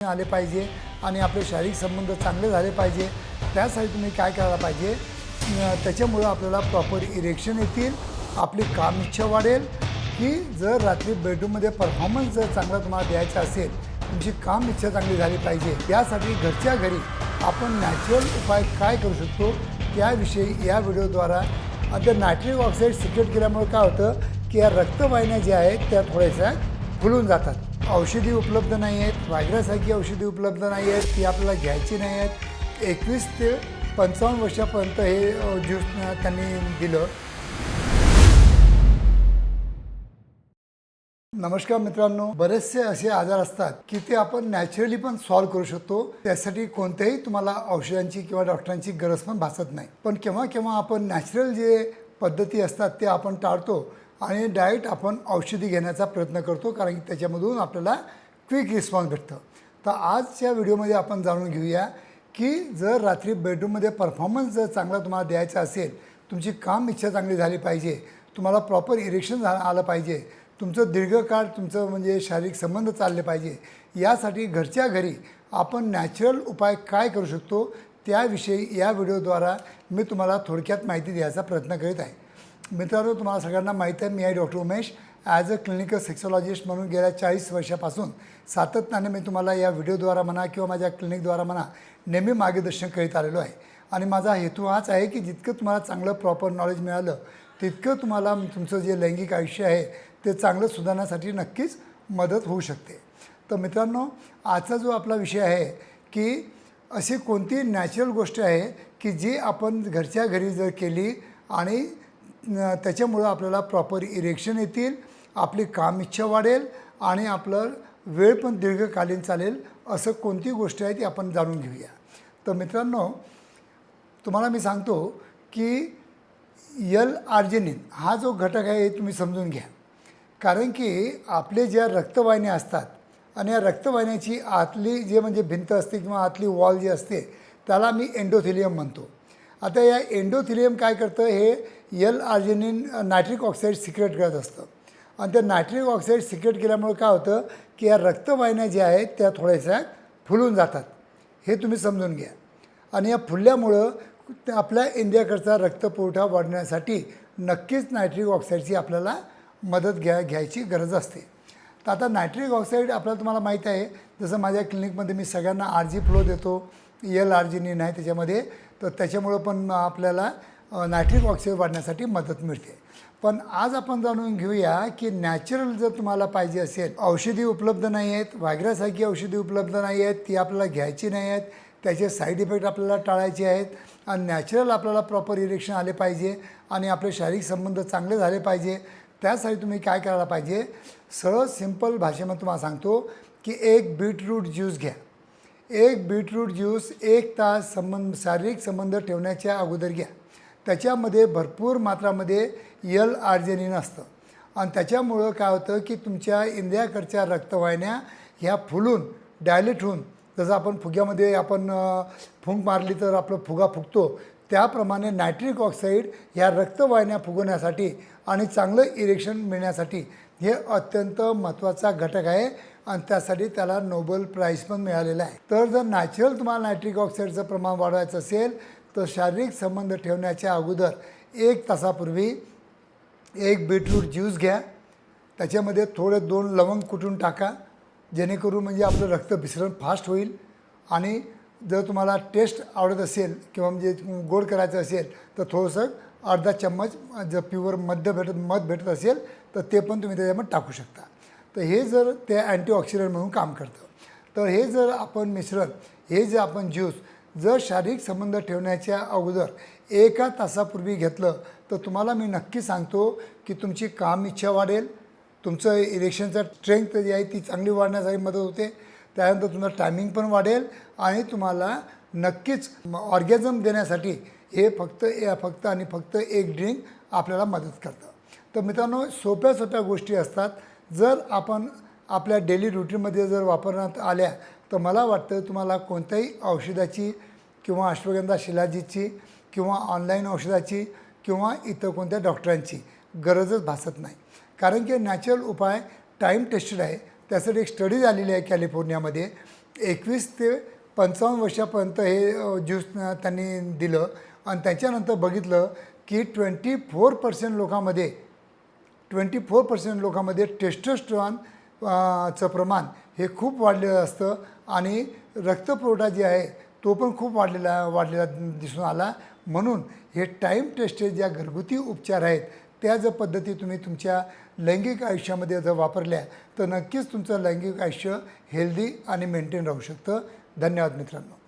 आले पाहिजे आणि आपले शारीरिक संबंध चांगले झाले पाहिजे। त्यासाठी तुम्ही काय करायला पाहिजे, त्याच्यामुळे आपल्याला प्रॉपर इरेक्शन येतील, आपली काम इच्छा वाढेल। की जर रात्री बेडरूममध्ये परफॉर्मन्स जर चांगला तुम्हाला द्यायचा असेल, तुमची काम इच्छा चांगली झाली पाहिजे, त्यासाठी घरच्या घरी आपण नॅचरल उपाय काय करू शकतो त्याविषयी या व्हिडिओद्वारा। आता नायट्रिक ऑक्साईड सिक्रेट केल्यामुळे काय होतं की या रक्तवाहिन्या ज्या आहेत त्या थोड्याशा फुलून जातात। औषधी उपलब्ध नाही आहेत, व्हायग्रासारखी औषधी उपलब्ध नाही आहेत, ती आपल्याला घ्यायची नाही आहेत। 21 ते 55 वर्षापर्यंत हे ज्यूस त्यांनी दिलं। नमस्कार मित्रांनो, बरेचसे असे आजार असतात की ते आपण नॅचरली पण सॉल्व्ह करू शकतो। त्यासाठी कोणत्याही तुम्हाला औषधांची किंवा डॉक्टरांची गरज पण भासत नाही। पण केव्हा केव्हा आपण नॅचरल जे पद्धती असतात ते आपण टाळतो आणि डायरेक्ट आपण औषधी घेण्याचा प्रयत्न करतो, कारण की त्याच्यामधून आपल्याला क्विक रिस्पॉन्स भेटतं। तर आजच्या व्हिडिओमध्ये आपण जाणून घेऊया की जर रात्री बेडरूममध्ये परफॉर्मन्स जर चांगला तुम्हाला द्यायचा असेल, तुमची काम इच्छा चांगली झाली पाहिजे, तुम्हाला प्रॉपर इरेक्शन आलं पाहिजे, तुमचं दीर्घकाळ तुमचं म्हणजे शारीरिक संबंध चालले पाहिजे, यासाठी घरच्या घरी आपण नॅचरल उपाय काय करू शकतो त्याविषयी या व्हिडिओद्वारा मी तुम्हाला थोडक्यात माहिती द्यायचा प्रयत्न करीत आहे। मित्रांनो, तुम्हाला सगळ्यांना माहीत आहे, मी आहे doctor Umesh. As a clinical sexologist म्हणून गेल्या 40 वर्षापासून सातत्याने मी तुम्हाला या व्हिडिओद्वारा म्हणा किंवा माझ्या क्लिनिकद्वारा म्हणा नेहमी मार्गदर्शन करीत आलेलो आहे। आणि माझा हेतू हाच आहे की जितकं तुम्हाला चांगलं प्रॉपर नॉलेज मिळालं तितकं तुम्हाला तुमचं जे लैंगिक आयुष्य आहे ते चांगलं सुधारण्यासाठी नक्कीच मदत होऊ शकते। तर मित्रांनो, आजचा जो आपला विषय आहे की अशी कोणती नॅचरल गोष्ट आहे की जी आपण घरच्या घरी जर केली आणि त्याच्यामुळं आपल्याला प्रॉपर इरेक्शन येतील, आपली काम इच्छा वाढेल आणि आपलं वेळ पण दीर्घकालीन चालेल, असं कोणती गोष्ट आहे ती आपण जाणून घेऊया। तर मित्रांनो, तुम्हाला मी सांगतो की L-आर्जिनिन हा जो घटक आहे तुम्ही समजून घ्या। कारण की आपले ज्या रक्तवाहिन्या असतात आणि या रक्तवाहिन्याची आतली जे म्हणजे भिंत असते किंवा आतली वॉल जी असते त्याला मी एंडोथिलियम म्हणतो। आता या एंडोथिलियम काय करतं, हे L-आर्जिनिन नायट्रिक ऑक्साईड सिक्रेट करत असतं आणि ते नायट्रिक ऑक्साईड सिक्रेट केल्यामुळे काय होतं की या रक्तवाहिन्या ज्या आहेत त्या थोड्याशा फुलून जातात, हे तुम्ही समजून घ्या। आणि या फुलल्यामुळं आपल्या इंडियाकडचा रक्तपुरवठा वाढण्यासाठी नक्कीच नायट्रिक ऑक्साईडची आपल्याला मदत घ्यायची गरज असते। तर आता नायट्रिक ऑक्साईड आपल्याला तुम्हाला माहीत आहे, जसं माझ्या क्लिनिकमध्ये मी सगळ्यांना RG फ्लो देतो, L-आर्जिनिन आहे त्याच्यामध्ये, तर त्याच्यामुळं पण आपल्याला नायट्रिक ऑक्साईड वाढण्यासाठी मदत मिळते। पण आज आपण जाणून घेऊया की नॅचरल जर तुम्हाला पाहिजे असेल, औषधी उपलब्ध नाही आहेत, व्हायग्रासारखी औषधी उपलब्ध नाही आहेत, ती आपल्याला घ्यायची नाही आहेत, त्याचे साईड इफेक्ट आपल्याला टाळायचे आहेत आणि नॅचरल आपल्याला प्रॉपर इरेक्शन आले पाहिजे आणि आपले शारीरिक संबंध चांगले झाले पाहिजे। त्यासाठी तुम्ही काय करायला पाहिजे, सरळ सिंपल भाषेमध्ये तुम्हाला सांगतो की एक बीटरूट ज्यूस घ्या। एक बीटरूट ज्यूस 1 तास शारीरिक संबंध ठेवण्याच्या अगोदर घ्या। त्याच्यामध्ये भरपूर मात्रामध्ये L-आर्जिनिन असतं आणि त्याच्यामुळं काय होतं की तुमच्या इंद्रियाकडच्या रक्तवाहिन्या ह्या फुलून डायलेट होऊन, जसं आपण फुग्यामध्ये आपण फुंक मारली तर आपलं फुगा फुगतो, त्याप्रमाणे नायट्रिक ऑक्साईड ह्या रक्तवाहिन्या फुगवण्यासाठी आणि चांगलं इरेक्शन मिळण्यासाठी हे अत्यंत महत्त्वाचा घटक आहे आणि त्यासाठी त्याला नोबेल प्राईज पण मिळालेला आहे। तर जर नॅचरल तुम्हाला नायट्रिक ऑक्साईडचं प्रमाण वाढवायचं असेल तर शारीरिक संबंध ठेवण्याच्या अगोदर 1 तासापूर्वी एक बीटरूट ज्यूस घ्या, त्याच्यामध्ये थोडे 2 लवंग कुटून टाका, जेणेकरून म्हणजे आपलं रक्तभिसरण फास्ट होईल। आणि जर तुम्हाला टेस्ट आवडत असेल किंवा म्हणजे गोड करायचं असेल तर थोडंसं अर्धा चम्मच जर प्युअर मध भेटत असेल तर ते पण तुम्ही त्याच्यामध्ये टाकू शकता। तर हे जर ते अँटीऑक्सिडंट म्हणून काम करतं। तर हे जर आपण मिश्रण, हे जे आपण ज्यूस जर शारीरिक संबंध ठेवण्याच्या अगोदर 1 तासापूर्वी घेतलं तर तुम्हाला मी नक्की सांगतो की तुमची काम इच्छा वाढेल, तुमचं इरेक्शनचा स्ट्रेंथ जी आहे ती चांगली वाढण्यासाठी मदत होते, त्यानंतर तुमचं टायमिंग पण वाढेल आणि तुम्हाला नक्कीच ऑर्गॅझम देण्यासाठी हे फक्त आणि फक्त एक ड्रिंक आपल्याला मदत करतं। तर मित्रांनो, सोप्या सोप्या गोष्टी असतात, जर आपण आपल्या डेली रुटीनमध्ये जर वापरण्यात आल्या तर मला वाटतं तुम्हाला कोणत्याही औषधाची किंवा अश्वगंधा शिलाजीतची किंवा ऑनलाईन औषधाची किंवा इतर कोणत्या डॉक्टरांची गरजच भासत नाही। कारण की नॅचरल उपाय टाईम टेस्टेड आहे। त्यासाठी एक स्टडी झालेली आहे कॅलिफोर्नियामध्ये 21 ते 55 वर्षापर्यंत हे ज्यूस त्यांनी दिलं आणि त्याच्यानंतर बघितलं की 24% लोकांमध्ये 24% लोकांमध्ये टेस्टोस्टेरॉन चं प्रमाण हे खूप वाढलेलं असतं आणि रक्तपुरवठा जे आहे तो पण खूप वाढलेला दिसून आला. म्हणून हे टाईम टेस्टेड ज्या घरगुती उपचार आहेत त्या जर पद्धती तुम्ही तुमच्या लैंगिक आयुष्यामध्ये जर वापरल्या तर नक्कीच तुमचं लैंगिक आयुष्य हेल्दी आणि मेंटेन राहू शकतं. धन्यवाद मित्रांनो.